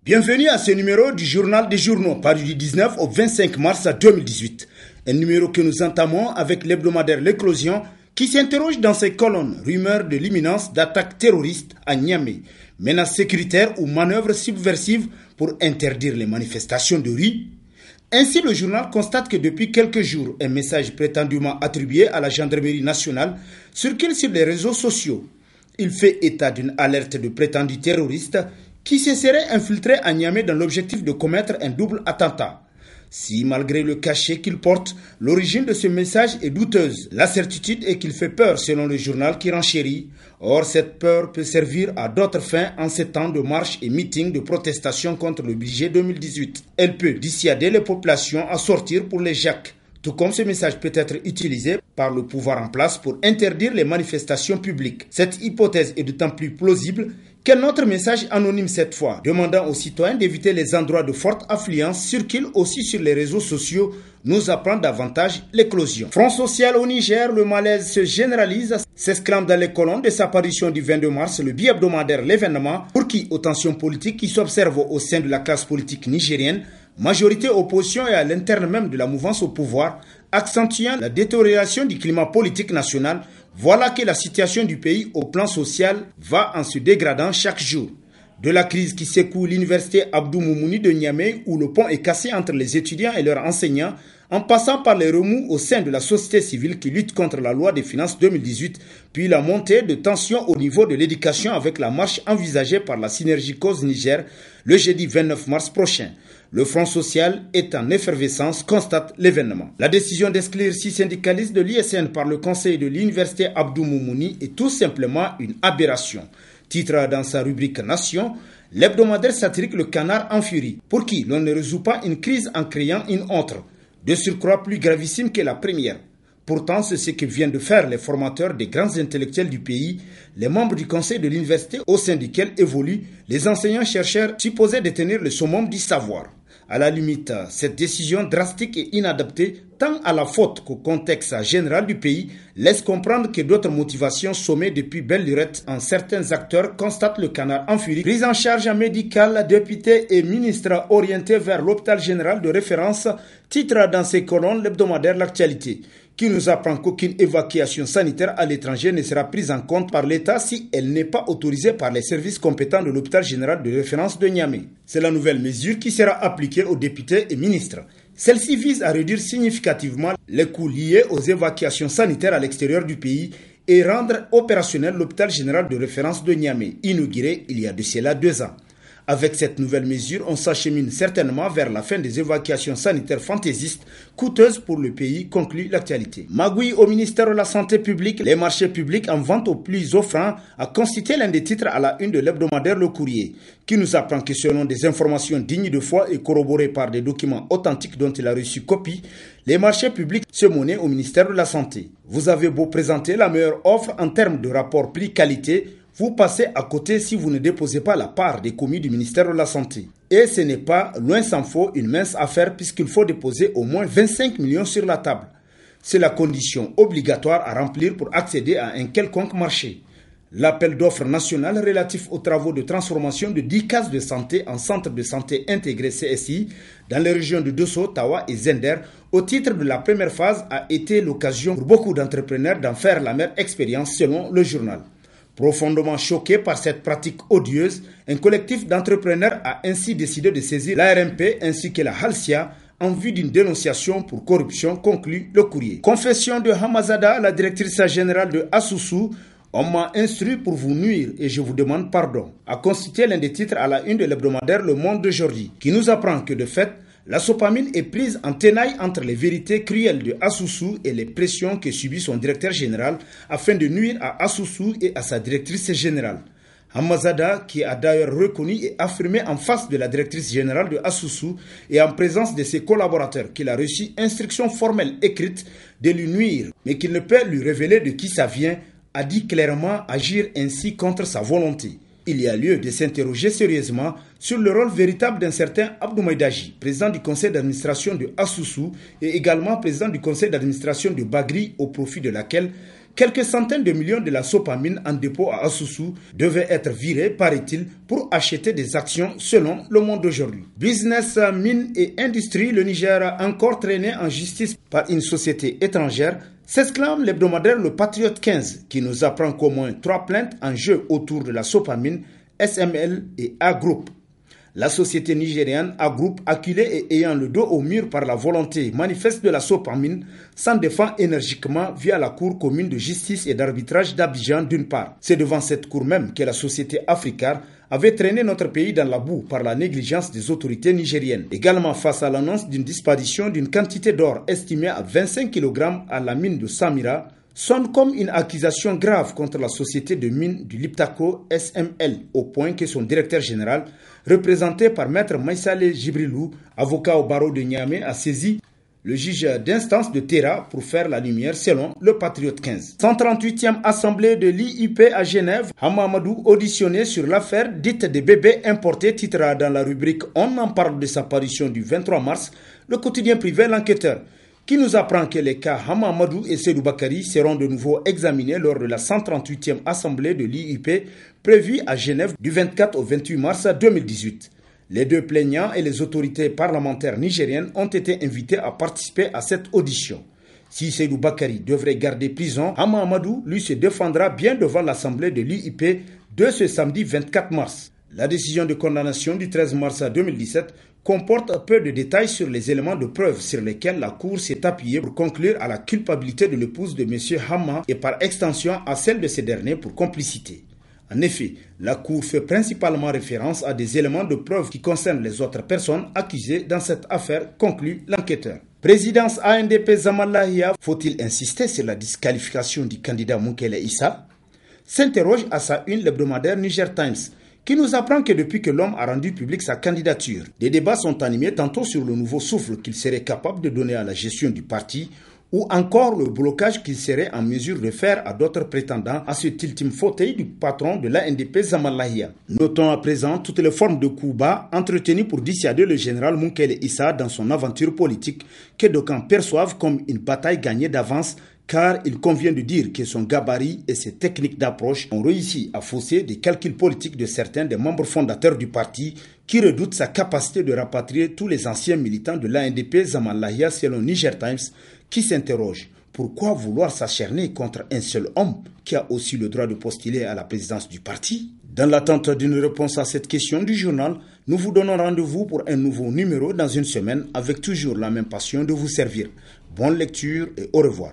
Bienvenue à ce numéro du Journal des Journaux, paru du 19 au 25 mars 2018. Un numéro que nous entamons avec l'hebdomadaire L'Éclosion qui s'interroge dans ses colonnes rumeurs de l'imminence d'attaques terroristes à Niamey, menaces sécuritaires ou manœuvres subversives pour interdire les manifestations de rue. Ainsi, le journal constate que depuis quelques jours, un message prétendument attribué à la gendarmerie nationale circule sur les réseaux sociaux. Il fait état d'une alerte de prétendus terroristes qui se seraient infiltrés à Niamey dans l'objectif de commettre un double attentat. Si, malgré le cachet qu'il porte, l'origine de ce message est douteuse, la certitude est qu'il fait peur selon le journal qui renchérit. Or, cette peur peut servir à d'autres fins en ces temps de marches et meetings de protestation contre le budget 2018. Elle peut dissuader les populations à sortir pour les jacques. Tout comme ce message peut être utilisé par le pouvoir en place pour interdire les manifestations publiques. Cette hypothèse est d'autant plus plausible qu'un autre message anonyme cette fois, demandant aux citoyens d'éviter les endroits de forte affluence, circule aussi sur les réseaux sociaux, nous apprend davantage L'Éclosion. Front social au Niger, le malaise se généralise, s'exclame dans les colonnes de sa parution du 22 mars, le bi-hebdomadaire L'événement, pour qui, aux tensions politiques qui s'observent au sein de la classe politique nigérienne, majorité opposition et à l'interne même de la mouvance au pouvoir, accentuant la détérioration du climat politique national, voilà que la situation du pays au plan social va en se dégradant chaque jour. De la crise qui secoue l'université Abdou Moumouni de Niamey, où le pont est cassé entre les étudiants et leurs enseignants, en passant par les remous au sein de la société civile qui lutte contre la loi des finances 2018, puis la montée de tensions au niveau de l'éducation avec la marche envisagée par la Synergie Cause Niger le jeudi 29 mars prochain. Le Front social est en effervescence, constate L'événement. La décision d'exclure 6 syndicalistes de l'ISN par le conseil de l'université Abdou Moumouni est tout simplement une aberration. Titre dans sa rubrique Nation, l'hebdomadaire satirique Le Canard en furie, pour qui l'on ne résout pas une crise en créant une autre, de surcroît plus gravissime que la première. Pourtant, c'est ce que viennent de faire les formateurs des grands intellectuels du pays, les membres du conseil de l'université au sein duquel évoluent les enseignants-chercheurs supposés détenir le summum du savoir. À la limite, cette décision drastique et inadaptée, tant à la faute qu'au contexte général du pays, laisse comprendre que d'autres motivations sommées depuis belle lurette en certains acteurs, constate Le Canard en furie. Prise en charge médicale, députés et ministres orientés vers l'hôpital général de référence, titre dans ses colonnes l'hebdomadaire L'Actualité, qui nous apprend qu'aucune évacuation sanitaire à l'étranger ne sera prise en compte par l'État si elle n'est pas autorisée par les services compétents de l'hôpital général de référence de Niamey. C'est la nouvelle mesure qui sera appliquée aux députés et ministres. Celle-ci vise à réduire significativement les coûts liés aux évacuations sanitaires à l'extérieur du pays et rendre opérationnel l'hôpital général de référence de Niamey, inauguré il y a de cela 2 ans. Avec cette nouvelle mesure, on s'achemine certainement vers la fin des évacuations sanitaires fantaisistes coûteuses pour le pays, conclut L'Actualité. Magouille au ministère de la Santé publique, les marchés publics en vente au plus offrant a constitué l'un des titres à la une de l'hebdomadaire Le Courrier, qui nous apprend que selon des informations dignes de foi et corroborées par des documents authentiques dont il a reçu copie, les marchés publics se monnaient au ministère de la Santé. Vous avez beau présenter la meilleure offre en termes de rapport prix-qualité, vous passez à côté si vous ne déposez pas la part des commis du ministère de la Santé. Et ce n'est pas, loin s'en faut, une mince affaire puisqu'il faut déposer au moins 25 millions sur la table. C'est la condition obligatoire à remplir pour accéder à un quelconque marché. L'appel d'offres national relatif aux travaux de transformation de 10 cases de santé en centres de santé intégrés CSI dans les régions de Dosso, Tawa et Zender au titre de la première phase a été l'occasion pour beaucoup d'entrepreneurs d'en faire la meilleure expérience selon le journal. Profondément choqué par cette pratique odieuse, un collectif d'entrepreneurs a ainsi décidé de saisir l'ARMP ainsi que la Halcia en vue d'une dénonciation pour corruption, conclut Le Courrier. Confession de Hamazada, la directrice générale de Asusu. On m'a instruit pour vous nuire et je vous demande pardon, a constitué l'un des titres à la une de l'hebdomadaire Le Monde d'aujourd'hui, qui nous apprend que de fait, la sopamine est prise en tenaille entre les vérités cruelles de Asusu et les pressions que subit son directeur général afin de nuire à Asusu et à sa directrice générale. Hamazada, qui a d'ailleurs reconnu et affirmé en face de la directrice générale de Asusu et en présence de ses collaborateurs qu'il a reçu instruction formelle écrite de lui nuire, mais qu'il ne peut lui révéler de qui ça vient, a dit clairement agir ainsi contre sa volonté. Il y a lieu de s'interroger sérieusement sur le rôle véritable d'un certain Abdou Maïdaji, président du conseil d'administration de Asusu et également président du conseil d'administration de Bagri, au profit de laquelle quelques centaines de millions de la Sopamine en dépôt à Asusu devaient être virés, paraît-il, pour acheter des actions selon Le Monde d'aujourd'hui. Business, mine et industrie, le Niger a encore traîné en justice par une société étrangère, s'exclame l'hebdomadaire Le Patriote 15 qui nous apprend qu'au moins 3 plaintes en jeu autour de la Sopamine, SML et A-Group. La société nigériane A-Group, acculée et ayant le dos au mur par la volonté manifeste de la Sopamine, s'en défend énergiquement via la Cour commune de justice et d'arbitrage d'Abidjan d'une part. C'est devant cette cour même que la société Africar avait traîné notre pays dans la boue par la négligence des autorités nigériennes. Également face à l'annonce d'une disparition d'une quantité d'or estimée à 25 kg à la mine de Samira, sonne comme une accusation grave contre la société de mine du Liptako SML, au point que son directeur général, représenté par Maître Maïsale Jibrilou, avocat au barreau de Niamey, a saisi le juge d'instance de Terra pour faire la lumière selon Le Patriote 15. 138e assemblée de l'IUP à Genève, Hamamadou auditionné sur l'affaire dite des bébés importés, titrera dans la rubrique « On en parle de sa parution du 23 mars », le quotidien privé L'Enquêteur, qui nous apprend que les cas Hamamadou et Seydou Bakari seront de nouveau examinés lors de la 138e assemblée de l'IUP prévue à Genève du 24 au 28 mars 2018. Les deux plaignants et les autorités parlementaires nigériennes ont été invités à participer à cette audition. Si Seydou Bakari devrait garder prison, Hamamadou lui se défendra bien devant l'assemblée de l'IUP de ce samedi 24 mars. La décision de condamnation du 13 mars 2017 comporte peu de détails sur les éléments de preuve sur lesquels la Cour s'est appuyée pour conclure à la culpabilité de l'épouse de M. Hama et par extension à celle de ce dernier pour complicité. En effet, la Cour fait principalement référence à des éléments de preuve qui concernent les autres personnes accusées dans cette affaire, conclut l'enquêteur. Présidence ANDP Zamalahia, faut-il insister sur la disqualification du candidat Moukele Issa? S'interroge à sa une l'hebdomadaire Niger Times, qui nous apprend que depuis que l'homme a rendu public sa candidature, des débats sont animés tantôt sur le nouveau souffle qu'il serait capable de donner à la gestion du parti, ou encore le blocage qu'il serait en mesure de faire à d'autres prétendants à cet ultime fauteuil du patron de l'ANDP Zamalahia. Notons à présent toutes les formes de coups bas entretenues pour dissuader le général Moukele Issa dans son aventure politique que d'aucuns perçoivent comme une bataille gagnée d'avance, car il convient de dire que son gabarit et ses techniques d'approche ont réussi à fausser des calculs politiques de certains des membres fondateurs du parti qui redoutent sa capacité de rapatrier tous les anciens militants de l'ANDP Zamalahia selon Niger Times, qui s'interroge. Pourquoi vouloir s'acharner contre un seul homme qui a aussi le droit de postuler à la présidence du parti? Dans l'attente d'une réponse à cette question du journal, nous vous donnons rendez-vous pour un nouveau numéro dans une semaine avec toujours la même passion de vous servir. Bonne lecture et au revoir.